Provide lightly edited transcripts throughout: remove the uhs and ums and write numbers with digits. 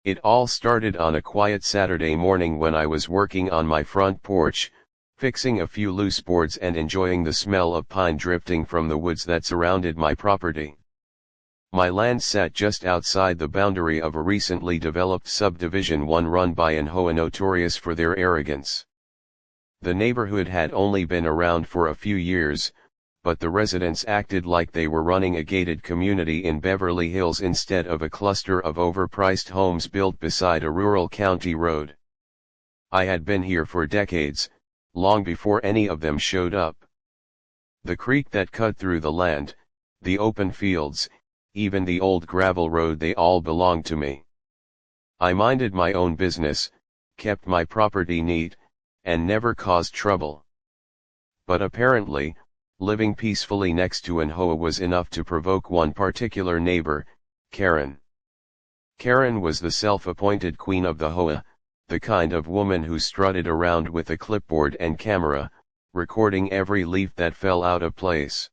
It all started on a quiet Saturday morning when I was working on my front porch, fixing a few loose boards and enjoying the smell of pine drifting from the woods that surrounded my property. My land sat just outside the boundary of a recently developed subdivision, one run by an HOA notorious for their arrogance. The neighborhood had only been around for a few years, but the residents acted like they were running a gated community in Beverly Hills instead of a cluster of overpriced homes built beside a rural county road. I had been here for decades, long before any of them showed up. The creek that cut through the land, the open fields, even the old gravel road, they all belonged to me. I minded my own business, kept my property neat, and never caused trouble. But apparently, living peacefully next to an HOA was enough to provoke one particular neighbor, Karen. Karen was the self-appointed queen of the HOA, the kind of woman who strutted around with a clipboard and camera, recording every leaf that fell out of place.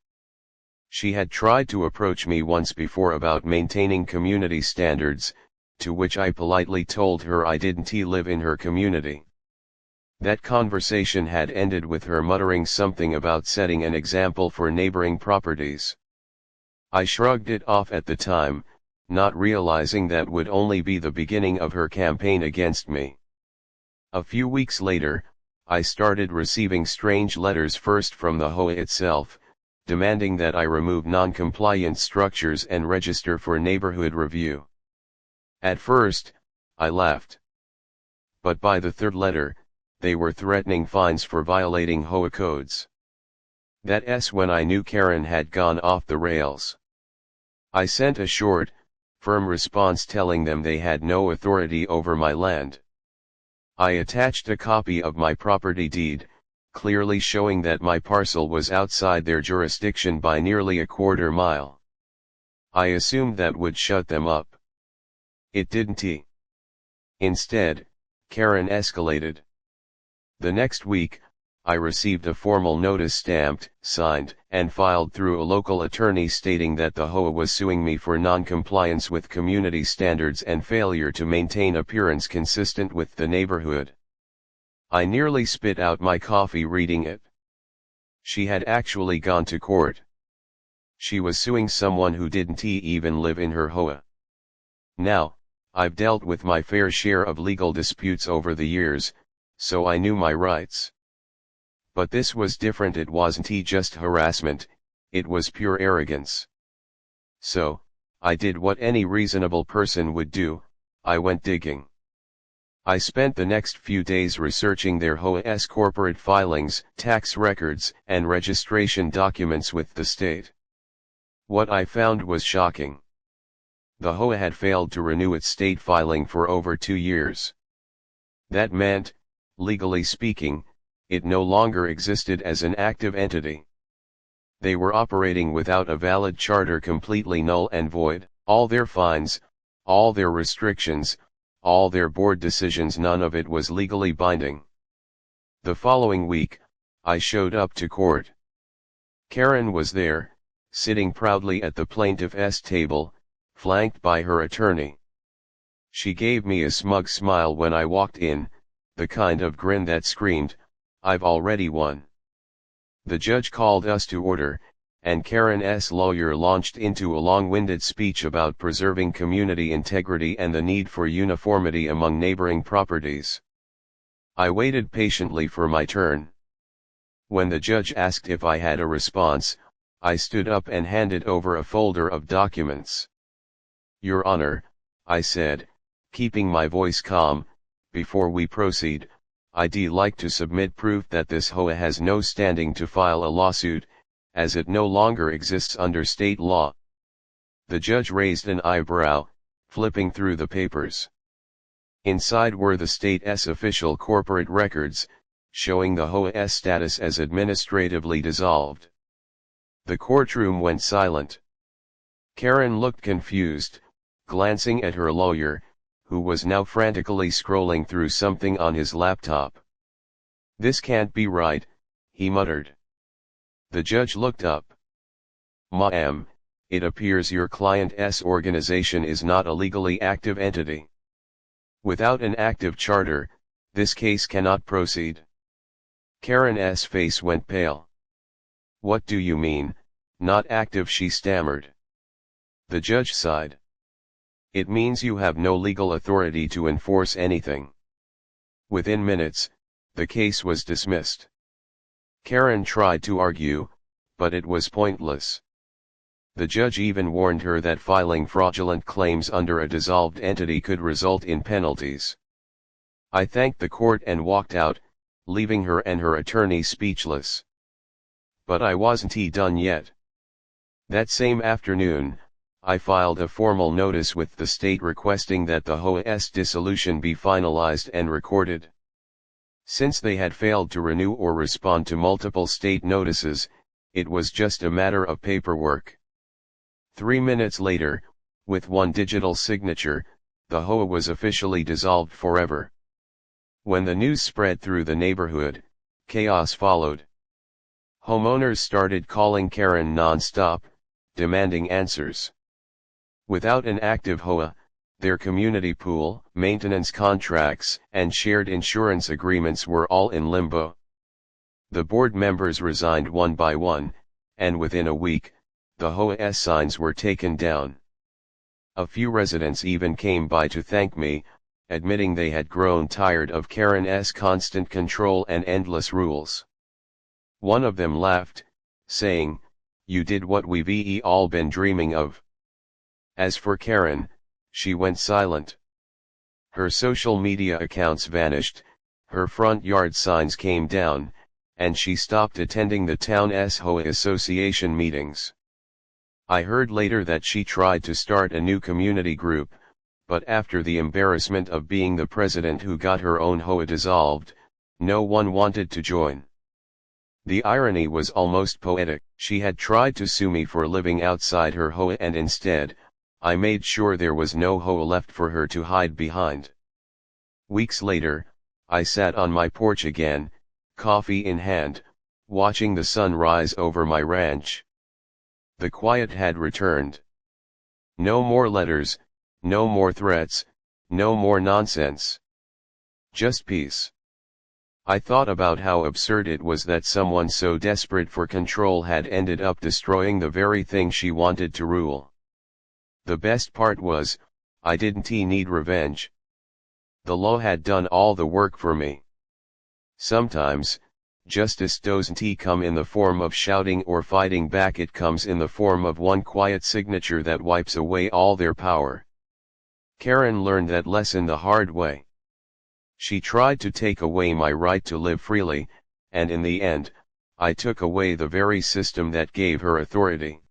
She had tried to approach me once before about maintaining community standards, to which I politely told her I didn't live in her community. That conversation had ended with her muttering something about setting an example for neighboring properties. I shrugged it off at the time, not realizing that would only be the beginning of her campaign against me. A few weeks later, I started receiving strange letters, first from the HOA itself, demanding that I remove non-compliant structures and register for neighborhood review. At first, I laughed. But by the third letter, they were threatening fines for violating HOA codes. That's when I knew Karen had gone off the rails. I sent a short, firm response telling them they had no authority over my land. I attached a copy of my property deed, clearly showing that my parcel was outside their jurisdiction by nearly a quarter mile. I assumed that would shut them up. It didn't. Instead, Karen escalated. The next week, I received a formal notice stamped, signed, and filed through a local attorney stating that the HOA was suing me for non-compliance with community standards and failure to maintain appearance consistent with the neighborhood. I nearly spit out my coffee reading it. She had actually gone to court. She was suing someone who didn't even live in her HOA. Now, I've dealt with my fair share of legal disputes over the years, so I knew my rights. But this was different. It wasn't just harassment, it was pure arrogance. So, I did what any reasonable person would do, I went digging. I spent the next few days researching their HOA's corporate filings, tax records, and registration documents with the state. What I found was shocking. The HOA had failed to renew its state filing for over 2 years. That meant, legally speaking, it no longer existed as an active entity. They were operating without a valid charter, completely null and void. All their fines, all their restrictions, all their board decisions, none of it was legally binding. The following week, I showed up to court. Karen was there, sitting proudly at the plaintiff's table, flanked by her attorney. She gave me a smug smile when I walked in, the kind of grin that screamed, "I've already won." The judge called us to order, and Karen's lawyer launched into a long-winded speech about preserving community integrity and the need for uniformity among neighboring properties. I waited patiently for my turn. When the judge asked if I had a response, I stood up and handed over a folder of documents. "Your Honor," I said, keeping my voice calm, "before we proceed, I'd like to submit proof that this HOA has no standing to file a lawsuit, as it no longer exists under state law." The judge raised an eyebrow, flipping through the papers. Inside were the state's official corporate records, showing the HOA's status as administratively dissolved. The courtroom went silent. Karen looked confused, glancing at her lawyer, who was now frantically scrolling through something on his laptop. "This can't be right," he muttered. The judge looked up. "Ma'am, it appears your client's organization is not a legally active entity. Without an active charter, this case cannot proceed. Karen's face went pale. What do you mean, not active? She stammered. The judge sighed. It means you have no legal authority to enforce anything. Within minutes, the case was dismissed. Karen tried to argue, but it was pointless. The judge even warned her that filing fraudulent claims under a dissolved entity could result in penalties. I thanked the court and walked out, leaving her and her attorney speechless. But I wasn't done yet. That same afternoon, I filed a formal notice with the state requesting that the HOA's dissolution be finalized and recorded. Since they had failed to renew or respond to multiple state notices, it was just a matter of paperwork. 3 minutes later, with one digital signature, the HOA was officially dissolved forever. When the news spread through the neighborhood, chaos followed. Homeowners started calling Karen non-stop, demanding answers. Without an active HOA, their community pool, maintenance contracts, and shared insurance agreements were all in limbo. The board members resigned one by one, and within a week, the HOA's signs were taken down. A few residents even came by to thank me, admitting they had grown tired of Karen's constant control and endless rules. One of them laughed, saying, "You did what we've all been dreaming of." As for Karen, she went silent. Her social media accounts vanished, her front yard signs came down, and she stopped attending the town's HOA association meetings. I heard later that she tried to start a new community group, but after the embarrassment of being the president who got her own HOA dissolved, no one wanted to join. The irony was almost poetic. She had tried to sue me for living outside her HOA, and instead, I made sure there was no HOA left for her to hide behind. Weeks later, I sat on my porch again, coffee in hand, watching the sun rise over my ranch. The quiet had returned. No more letters, no more threats, no more nonsense. Just peace. I thought about how absurd it was that someone so desperate for control had ended up destroying the very thing she wanted to rule. The best part was, I didn't need revenge. The law had done all the work for me. Sometimes, justice doesn't come in the form of shouting or fighting back, it comes in the form of one quiet signature that wipes away all their power. Karen learned that lesson the hard way. She tried to take away my right to live freely, and in the end, I took away the very system that gave her authority.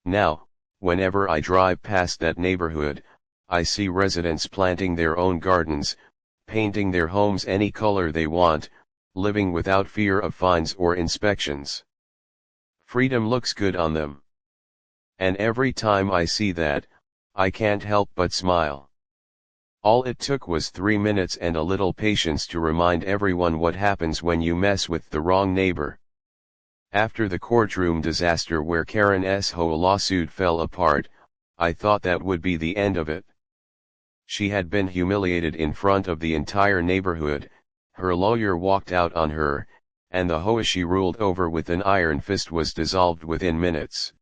Now, whenever I drive past that neighborhood, I see residents planting their own gardens, painting their homes any color they want, living without fear of fines or inspections. Freedom looks good on them. And every time I see that, I can't help but smile. All it took was 3 minutes and a little patience to remind everyone what happens when you mess with the wrong neighbor. After the courtroom disaster where Karen's HOA lawsuit fell apart, I thought that would be the end of it. She had been humiliated in front of the entire neighborhood, her lawyer walked out on her, and the HOA she ruled over with an iron fist was dissolved within minutes.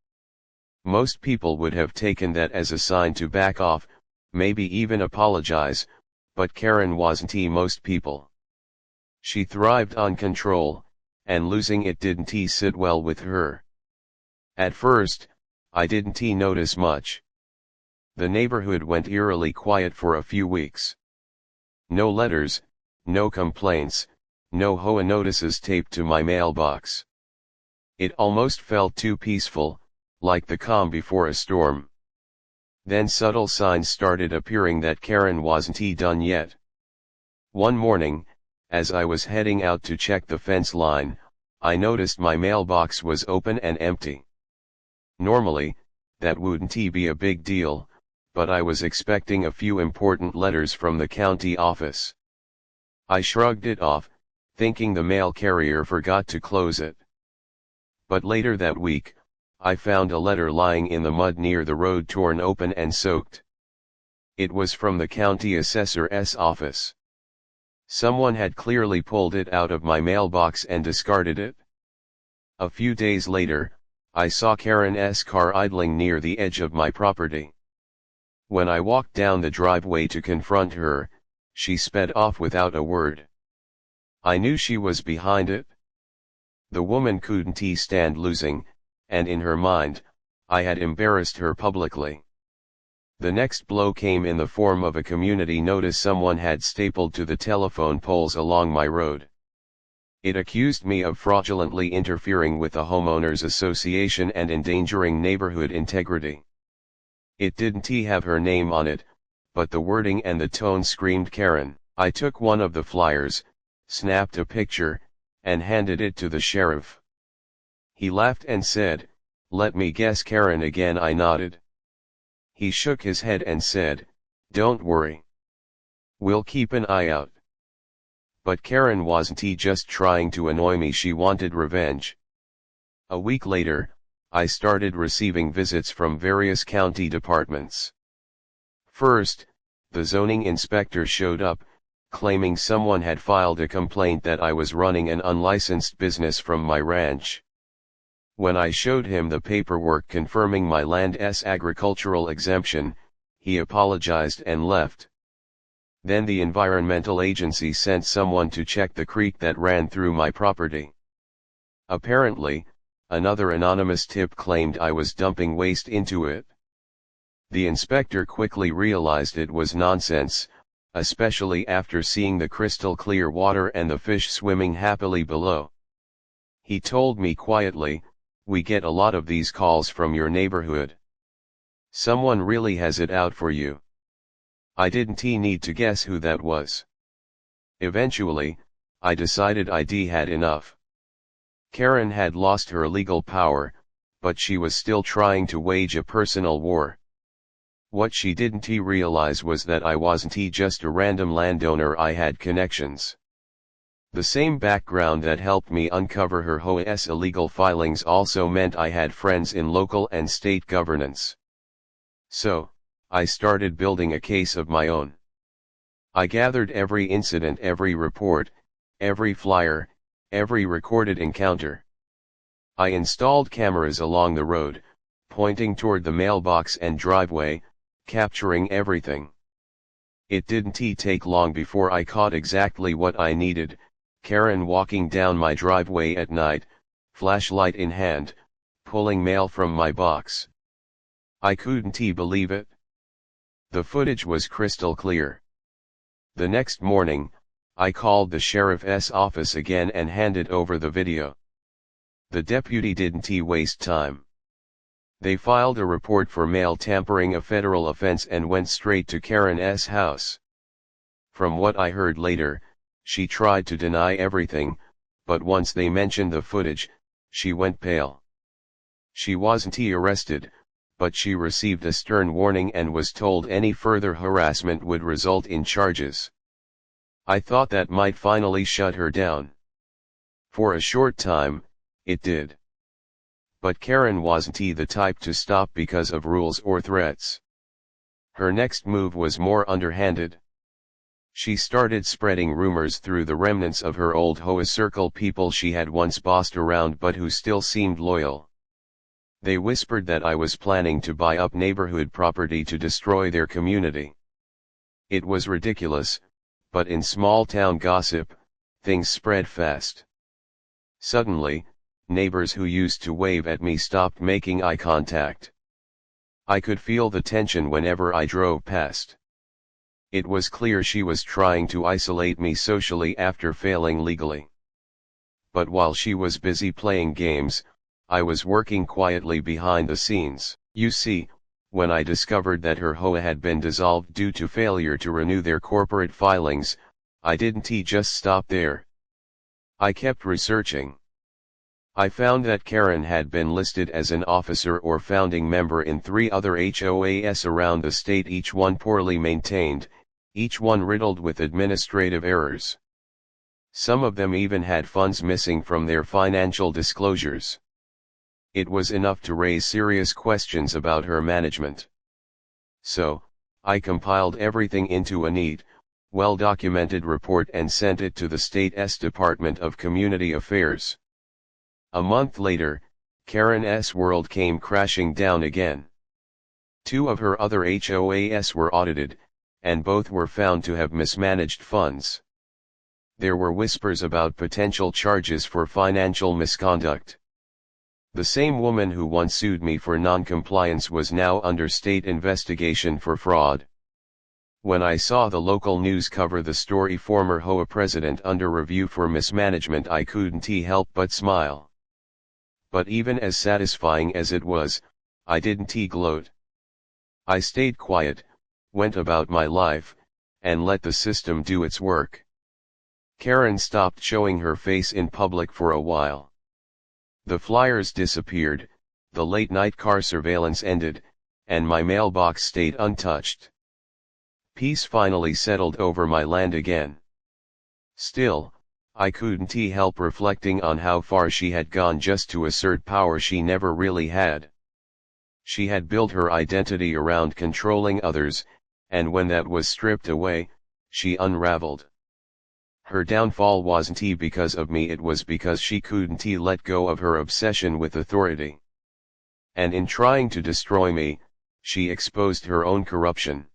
Most people would have taken that as a sign to back off, maybe even apologize, but Karen wasn't most people. She thrived on control, and losing it didn't sit well with her. At first, I didn't notice much. The neighborhood went eerily quiet for a few weeks. No letters, no complaints, no HOA notices taped to my mailbox. It almost felt too peaceful, like the calm before a storm. Then subtle signs started appearing that Karen wasn't done yet. One morning, as I was heading out to check the fence line, I noticed my mailbox was open and empty. Normally, that wouldn't be a big deal, but I was expecting a few important letters from the county office. I shrugged it off, thinking the mail carrier forgot to close it. But later that week, I found a letter lying in the mud near the road, torn open and soaked. It was from the county assessor's office. Someone had clearly pulled it out of my mailbox and discarded it. A few days later, I saw Karen's car idling near the edge of my property. When I walked down the driveway to confront her, she sped off without a word. I knew she was behind it. The woman couldn't stand losing, and in her mind, I had embarrassed her publicly. The next blow came in the form of a community notice someone had stapled to the telephone poles along my road. It accused me of fraudulently interfering with the homeowners association and endangering neighborhood integrity. It didn't have her name on it, but the wording and the tone screamed Karen. I took one of the flyers, snapped a picture, and handed it to the sheriff. He laughed and said, "Let me guess, Karen again." I nodded. He shook his head and said, "Don't worry. We'll keep an eye out." But Karen wasn't just trying to annoy me, she wanted revenge. A week later, I started receiving visits from various county departments. First, the zoning inspector showed up, claiming someone had filed a complaint that I was running an unlicensed business from my ranch. When I showed him the paperwork confirming my land's agricultural exemption, he apologized and left. Then the environmental agency sent someone to check the creek that ran through my property. Apparently, another anonymous tip claimed I was dumping waste into it. The inspector quickly realized it was nonsense, especially after seeing the crystal clear water and the fish swimming happily below. He told me quietly, "We get a lot of these calls from your neighborhood. Someone really has it out for you." I didn't need to guess who that was. Eventually, I decided I'd had enough. Karen had lost her legal power, but she was still trying to wage a personal war. What she didn't realize was that I wasn't just a random landowner, I had connections. The same background that helped me uncover her HOA's illegal filings also meant I had friends in local and state governance. So, I started building a case of my own. I gathered every incident, every report, every flyer, every recorded encounter. I installed cameras along the road, pointing toward the mailbox and driveway, capturing everything. It didn't take long before I caught exactly what I needed: Karen walking down my driveway at night, flashlight in hand, pulling mail from my box. I couldn't believe it. The footage was crystal clear. The next morning, I called the sheriff's office again and handed over the video. The deputy didn't waste time. They filed a report for mail tampering, a federal offense, and went straight to Karen's house. From what I heard later, she tried to deny everything, but once they mentioned the footage, she went pale. She wasn't arrested, but she received a stern warning and was told any further harassment would result in charges. I thought that might finally shut her down. For a short time, it did. But Karen wasn't the type to stop because of rules or threats. Her next move was more underhanded. She started spreading rumors through the remnants of her old HOA circle, people she had once bossed around but who still seemed loyal. They whispered that I was planning to buy up neighborhood property to destroy their community. It was ridiculous, but in small-town gossip, things spread fast. Suddenly, neighbors who used to wave at me stopped making eye contact. I could feel the tension whenever I drove past. It was clear she was trying to isolate me socially after failing legally. But while she was busy playing games, I was working quietly behind the scenes. You see, when I discovered that her HOA had been dissolved due to failure to renew their corporate filings, I didn't just stop there. I kept researching. I found that Karen had been listed as an officer or founding member in 3 other HOAs around the state, each one poorly maintained, each one riddled with administrative errors. Some of them even had funds missing from their financial disclosures. It was enough to raise serious questions about her management. So, I compiled everything into a neat, well-documented report and sent it to the state's Department of Community Affairs. A month later, Karen's world came crashing down again. 2 of her other HOAs were audited, and both were found to have mismanaged funds. There were whispers about potential charges for financial misconduct. The same woman who once sued me for non-compliance was now under state investigation for fraud. When I saw the local news cover the story former HOA president under review for mismanagement, I couldn't help but smile. But even as satisfying as it was, I didn't gloat. I stayed quiet, went about my life, and let the system do its work. Karen stopped showing her face in public for a while. The flyers disappeared, the late-night car surveillance ended, and my mailbox stayed untouched. Peace finally settled over my land again. Still, I couldn't help reflecting on how far she had gone just to assert power she never really had. She had built her identity around controlling others, and when that was stripped away, she unraveled. Her downfall wasn't because of me, it was because she couldn't let go of her obsession with authority. And in trying to destroy me, she exposed her own corruption.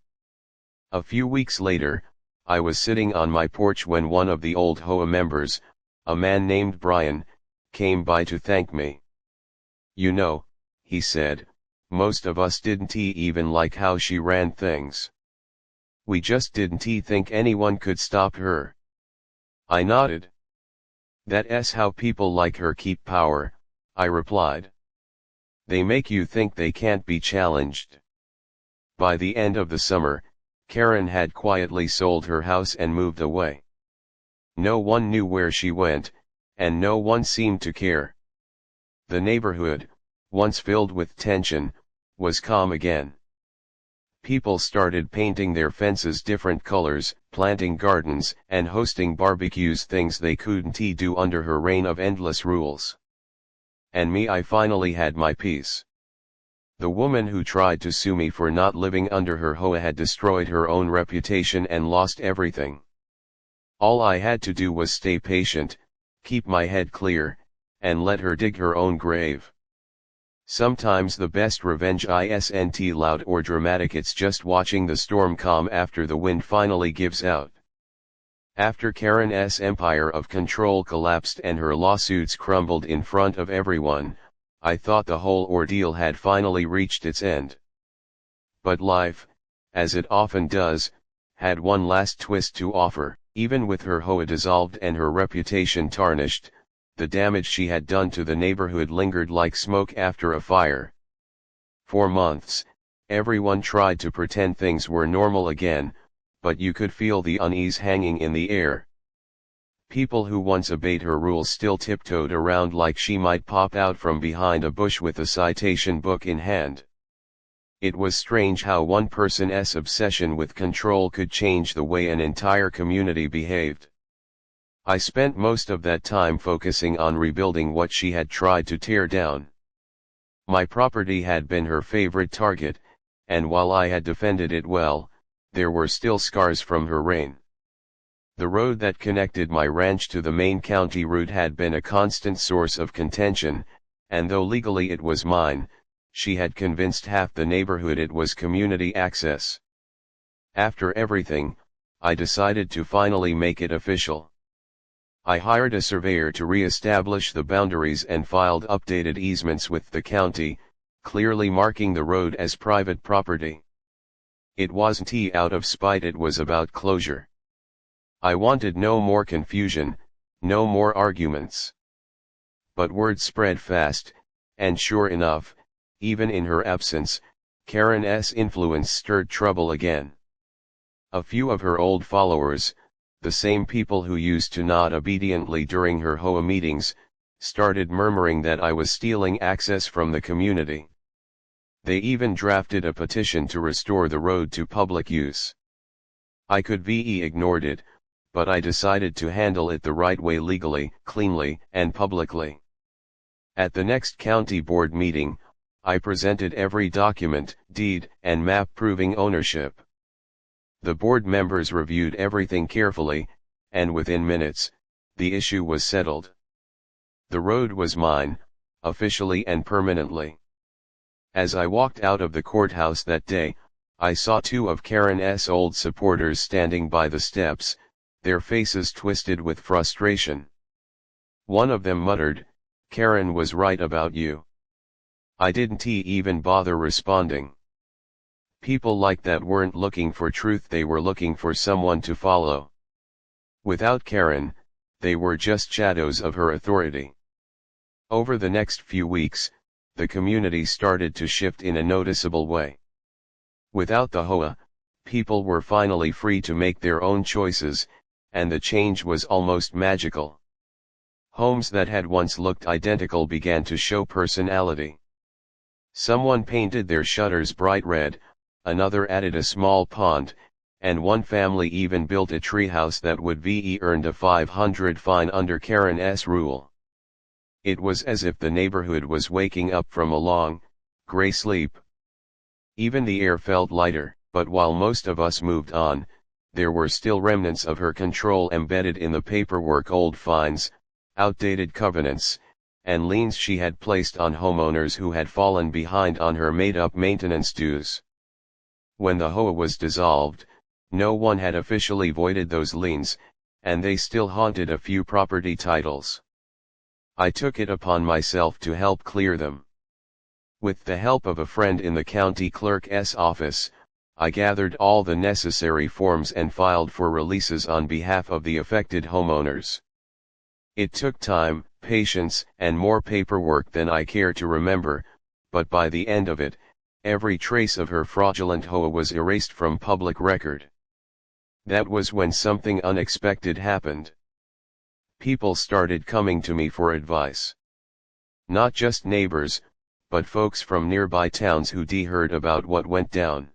A few weeks later, I was sitting on my porch when one of the old HOA members, a man named Brian, came by to thank me. "You know," he said, "most of us didn't even like how she ran things. We just didn't think anyone could stop her." I nodded. "That's how people like her keep power," I replied. "They make you think they can't be challenged." By the end of the summer, Karen had quietly sold her house and moved away. No one knew where she went, and no one seemed to care. The neighborhood, once filled with tension, was calm again. People started painting their fences different colors, planting gardens, and hosting barbecues, things they couldn't do under her reign of endless rules. And me, I finally had my peace. The woman who tried to sue me for not living under her HOA had destroyed her own reputation and lost everything. All I had to do was stay patient, keep my head clear, and let her dig her own grave. Sometimes the best revenge isn't loud or dramatic, it's just watching the storm calm after the wind finally gives out. After Karen's empire of control collapsed and her lawsuits crumbled in front of everyone, I thought the whole ordeal had finally reached its end. But life, as it often does, had one last twist to offer. Even with her HOA dissolved and her reputation tarnished, the damage she had done to the neighborhood lingered like smoke after a fire. For months, everyone tried to pretend things were normal again, but you could feel the unease hanging in the air. People who once obeyed her rules still tiptoed around like she might pop out from behind a bush with a citation book in hand. It was strange how one person's obsession with control could change the way an entire community behaved. I spent most of that time focusing on rebuilding what she had tried to tear down. My property had been her favorite target, and while I had defended it well, there were still scars from her reign. The road that connected my ranch to the main county route had been a constant source of contention, and though legally it was mine, she had convinced half the neighborhood it was community access. After everything, I decided to finally make it official. I hired a surveyor to re-establish the boundaries and filed updated easements with the county, clearly marking the road as private property. It wasn't out of spite, it was about closure. I wanted no more confusion, no more arguments. But word spread fast, and sure enough, even in her absence, Karen's influence stirred trouble again. A few of her old followers, the same people who used to nod obediently during her HOA meetings, started murmuring that I was stealing access from the community. They even drafted a petition to restore the road to public use. I could have ignored it, but I decided to handle it the right way, legally, cleanly, and publicly. At the next county board meeting, I presented every document, deed, and map proving ownership. The board members reviewed everything carefully, and within minutes, the issue was settled. The road was mine, officially and permanently. As I walked out of the courthouse that day, I saw two of Karen's old supporters standing by the steps, their faces twisted with frustration. One of them muttered, "Karen was right about you." I didn't even bother responding. People like that weren't looking for truth, they were looking for someone to follow. Without Karen, they were just shadows of her authority. Over the next few weeks, the community started to shift in a noticeable way. Without the HOA, people were finally free to make their own choices, and the change was almost magical. Homes that had once looked identical began to show personality. Someone painted their shutters bright red, another added a small pond, and one family even built a treehouse that would be earned a 500 fine under Karen's rule. It was as if the neighborhood was waking up from a long, gray sleep. Even the air felt lighter, but while most of us moved on, there were still remnants of her control embedded in the paperwork: old fines, outdated covenants, and liens she had placed on homeowners who had fallen behind on her made-up maintenance dues. When the HOA was dissolved, no one had officially voided those liens, and they still haunted a few property titles. I took it upon myself to help clear them. With the help of a friend in the county clerk's office, I gathered all the necessary forms and filed for releases on behalf of the affected homeowners. It took time, patience, and more paperwork than I care to remember, but by the end of it, every trace of her fraudulent HOA was erased from public record. That was when something unexpected happened. People started coming to me for advice. Not just neighbors, but folks from nearby towns who'd heard about what went down.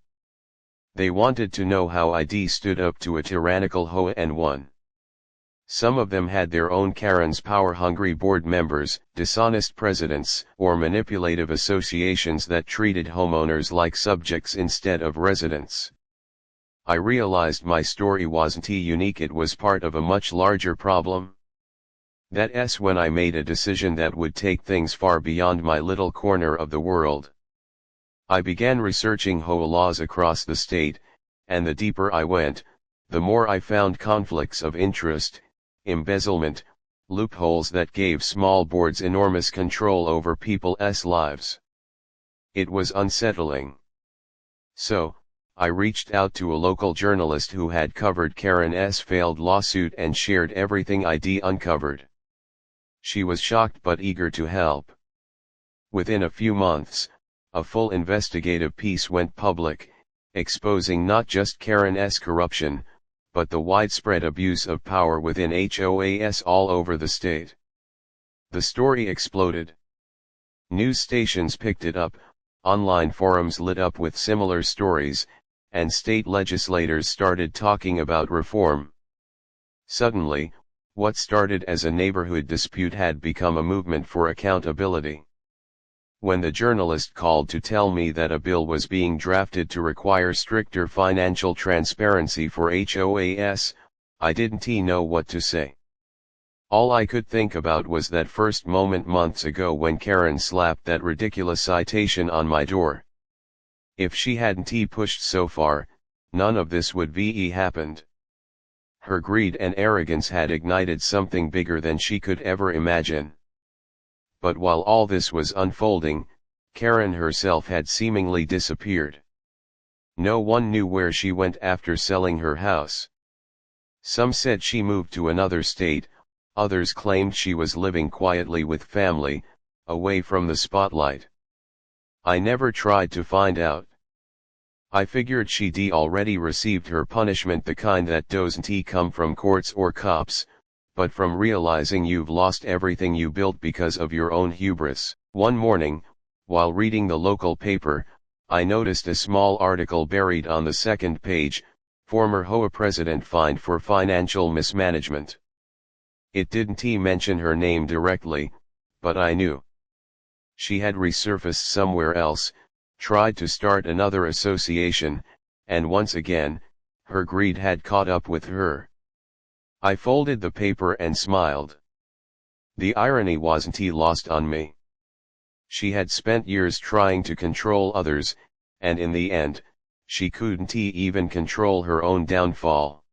They wanted to know how I'd stood up to a tyrannical HOA and won. Some of them had their own Karen's, power-hungry board members, dishonest presidents, or manipulative associations that treated homeowners like subjects instead of residents. I realized my story wasn't unique, it was part of a much larger problem. That's when I made a decision that would take things far beyond my little corner of the world. I began researching HOA laws across the state, and the deeper I went, the more I found conflicts of interest, embezzlement, loopholes that gave small boards enormous control over people's lives. It was unsettling. So, I reached out to a local journalist who had covered Karen's failed lawsuit and shared everything I'd uncovered. She was shocked but eager to help. Within a few months, a full investigative piece went public, exposing not just Karen's corruption, but the widespread abuse of power within HOAs all over the state. The story exploded. News stations picked it up, online forums lit up with similar stories, and state legislators started talking about reform. Suddenly, what started as a neighborhood dispute had become a movement for accountability. When the journalist called to tell me that a bill was being drafted to require stricter financial transparency for HOAs, I didn't know what to say. All I could think about was that first moment months ago when Karen slapped that ridiculous citation on my door. If she hadn't pushed so far, none of this would be happened. Her greed and arrogance had ignited something bigger than she could ever imagine. But while all this was unfolding, Karen herself had seemingly disappeared. No one knew where she went after selling her house. Some said she moved to another state, others claimed she was living quietly with family, away from the spotlight. I never tried to find out. I figured she'd already received her punishment, the kind that doesn't come from courts or cops, but from realizing you've lost everything you built because of your own hubris. One morning, while reading the local paper, I noticed a small article buried on the second page: former HOA president fined for financial mismanagement. It didn't mention her name directly, but I knew. She had resurfaced somewhere else, tried to start another association, and once again, her greed had caught up with her. I folded the paper and smiled. The irony wasn't lost on me. She had spent years trying to control others, and in the end, she couldn't even control her own downfall.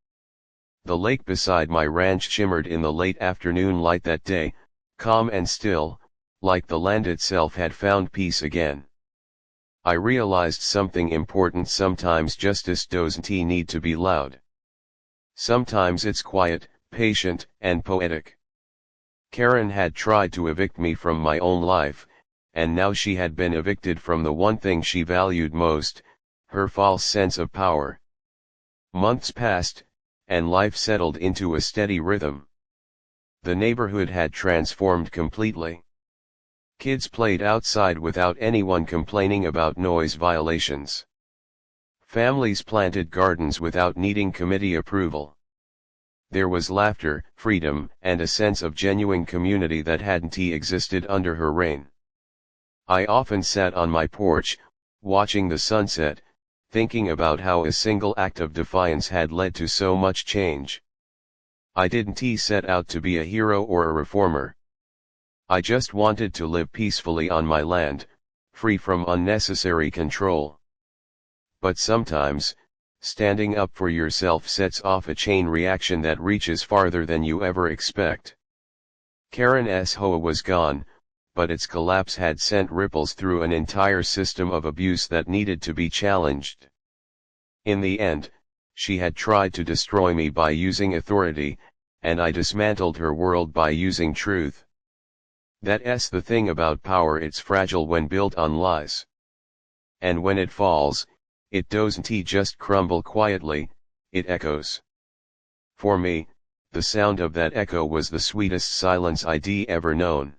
The lake beside my ranch shimmered in the late afternoon light that day, calm and still, like the land itself had found peace again. I realized something important: sometimes justice doesn't need to be loud. Sometimes it's quiet, patient, and poetic. Karen had tried to evict me from my own life, and now she had been evicted from the one thing she valued most, her false sense of power. Months passed, and life settled into a steady rhythm. The neighborhood had transformed completely. Kids played outside without anyone complaining about noise violations. Families planted gardens without needing committee approval. There was laughter, freedom, and a sense of genuine community that hadn't existed under her reign. I often sat on my porch, watching the sunset, thinking about how a single act of defiance had led to so much change. I didn't set out to be a hero or a reformer. I just wanted to live peacefully on my land, free from unnecessary control. But sometimes, standing up for yourself sets off a chain reaction that reaches farther than you ever expect. Karen's HOA was gone, but its collapse had sent ripples through an entire system of abuse that needed to be challenged. In the end, she had tried to destroy me by using authority, and I dismantled her world by using truth. That's the thing about power: it's fragile when built on lies. And when it falls, it doesn't just crumble quietly, it echoes. For me, the sound of that echo was the sweetest silence I'd ever known.